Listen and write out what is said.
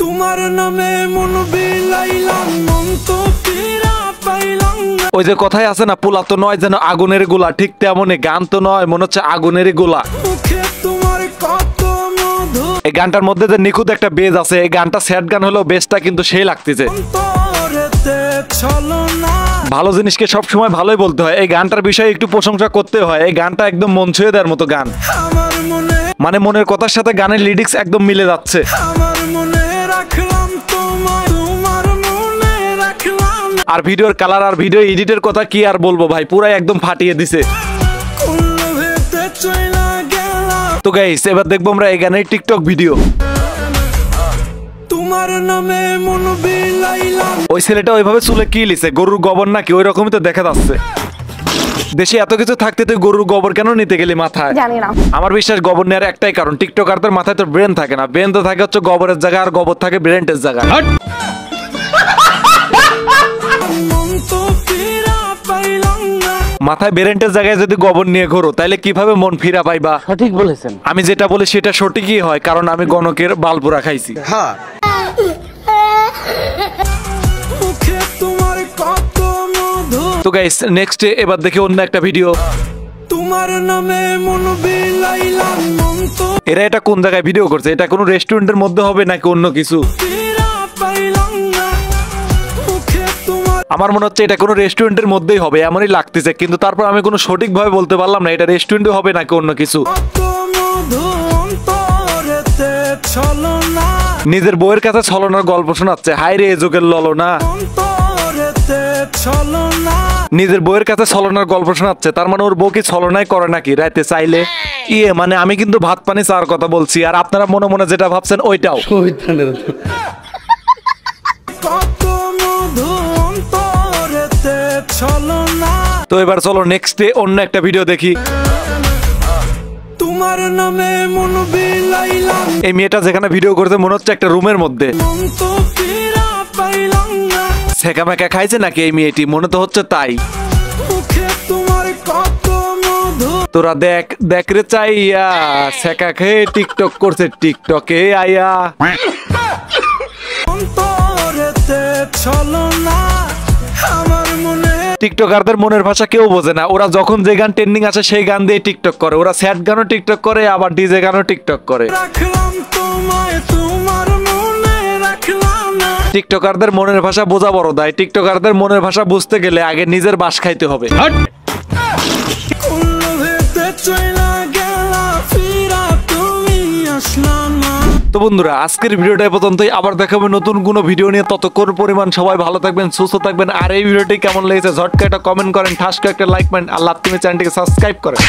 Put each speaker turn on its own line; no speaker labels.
তোমার নামে মন বিলাইলাম মন তো ফিরা পাইলাম না।
ওই যে কথাই আছে না, পোলা তো নয় যেন আগুনের গোলা, ঠিক তেমনই গান তো নয় মনে হচ্ছে আগুনের গোলা।
মুখে তোমার কত মধু,
এই গানটার মধ্যে যে নিখুঁত একটা বেজ আছে, এই গানটা স্যাড গান হলেও বেজটা কিন্তু সেই লাগতেছে।
অন্তরেতে ছলনা,
ভালো জিনিসকে সবসময় ভালোই বলতে হয়, এই গানটার বিষয়ে একটু প্রশংসা করতে হয়। এই গানটা একদম মন ছুঁয়ে দেওয়ার মতো গান,
আমার মনে
মানে মনের কথার সাথে গানের লিরিক্স একদম মিলে যাচ্ছে।
আমার মনে রাখলাম তোমায়, তোমার মনে রাখলাম
আর ভিডিওর কালার আর ভিডিও এডিটের কথা কি আর বলবো ভাই, পুরাই একদম ফাটিয়ে দিছে।
কোন ভেতে চইলা গেলাম।
তো গাইস এবার দেখবো আমরা এই গানের টিকটক ভিডিও।
তোমার নামে মন বিলাইলাম,
ওই ছেলেটা ওইভাবে চুলে কি লিছে, গরুর গোবর নাকি? ওই রকমই তো দেখা যাচ্ছে। দেশে এত কিছু থাকতে তুই গরুর গোবর কেন নিতে গেলি মাথায়?
জানি না।
আমার বিশ্বাস গোবর নেওয়ার একটাই কারণ, টিকটকারদের মাথায় তো ব্রেন থাকে না। ব্রেন তো থাকে হচ্ছে গোবরের জায়গায়, আর গোবর থাকে ব্রেনের জায়গায়।
মন তো ফিরা পাইলাম না।
মাথায় ব্রেনের জায়গায় যদি গোবর নিয়ে ঘোরো তাহলে কিভাবে মন ফিরা পাইবা?
সঠিক বলেছেন।
আমি যেটা বলি সেটা সঠিকই হয়, কারণ আমি গণকের বালপুরা খাইছি।
মুখে তোমার কত মধু,
তো গাইস নেক্সট এবার দেখি অন্য একটা ভিডিও।
তোমার নামে মন বিলাইলাম মন তো
এরা এটা কোন জায়গায় ভিডিও করছে? এটা কোনো রেস্টুরেন্টের মধ্যে হবে নাকি অন্য কিছু?
ফিরা পাইলাম না। মুখে তোমার
আমার মনে হচ্ছে এটা কোনো রেস্টুরেন্টের মধ্যেই হবে, এমনই লাগতেছে, কিন্তু তারপর আমি কোনো সঠিকভাবে বলতে পারলাম না এটা রেস্টুরেন্টে হবে নাকি অন্য কিছু।
কত মধু, অন্তরেতে ছলনা,
নিজের বউয়ের কাছে ছলনার গল্প শোনাচ্ছে। হাই রে যুগের ললনা,
অন্তরেতে ছলনা।
নিজের বউয়ের কাছে ছলনার গল্প শোনাচ্ছে, তার মানে ওর বউ কি ছলনাই করে নাকি রাইতে চাইলে? মানে আমি কিন্তু ভাত পানি চার কথা বলছি, আর আপনারা মনে মনে যেটা ভাবছেন ওইটাও।
কত মধু, অন্তরেতে ছলনা।
তো এবার চলো নেক্সট অন্য একটা ভিডিও দেখি।
তোমার নামে মন বিলাইলাম
এই মেয়েটা যেখানে ভিডিও করতে মনে হচ্ছে একটা রুমের মধ্যে।
মন তো ফিরা পাইলাম না।
সেকা মেকা খাইছে নাকি এই মেয়েটি? মনে তো হচ্ছে তাই।
মুখে তোমার কত মধু,
তোরা দেখ দেখ রে চাইয়া, সেকা খেয়ে টিকটক করছে টিকটকে আইয়া।
অন্তরেতে ছলনা, আমার মনে
টিকটকারদের মনের ভাষা কেউ বোঝে না। ওরা যখন যে গান ট্রেন্ডিং আছে সেই গান দিয়ে টিকটক করে। ওরা স্যাড গানও টিকটক করে, আবার ডিজে গানও টিকটক করে।
রাখলাম তোমায়, তোমার মনে রাখলাম না।
টিকটকারদের মনের ভাষা বোঝা বড় দায়। টিকটকারদের মনের ভাষা বুঝতে গেলে আগে নিজের বাস খাইতে হবে।
কোন ভেতে চইলা গেলা, ফিরা তুমি আসলা না।
তো বন্ধুরা আজকের ভিডিওটা এ পর্যন্তই, আবার দেখাবো নতুন কোনো ভিডিও নিয়ে। ততক্ষণ পরিমাণ সবাই ভালো থাকবেন, সুস্থ থাকবেন। আর এই ভিডিওটি কেমন লেগেছে ঝটকা একটা কমেন্ট করেন, ঠাস করে একটা লাইক মারেন, আর তুমি চ্যানেলটিকে সাবস্ক্রাইব করেন।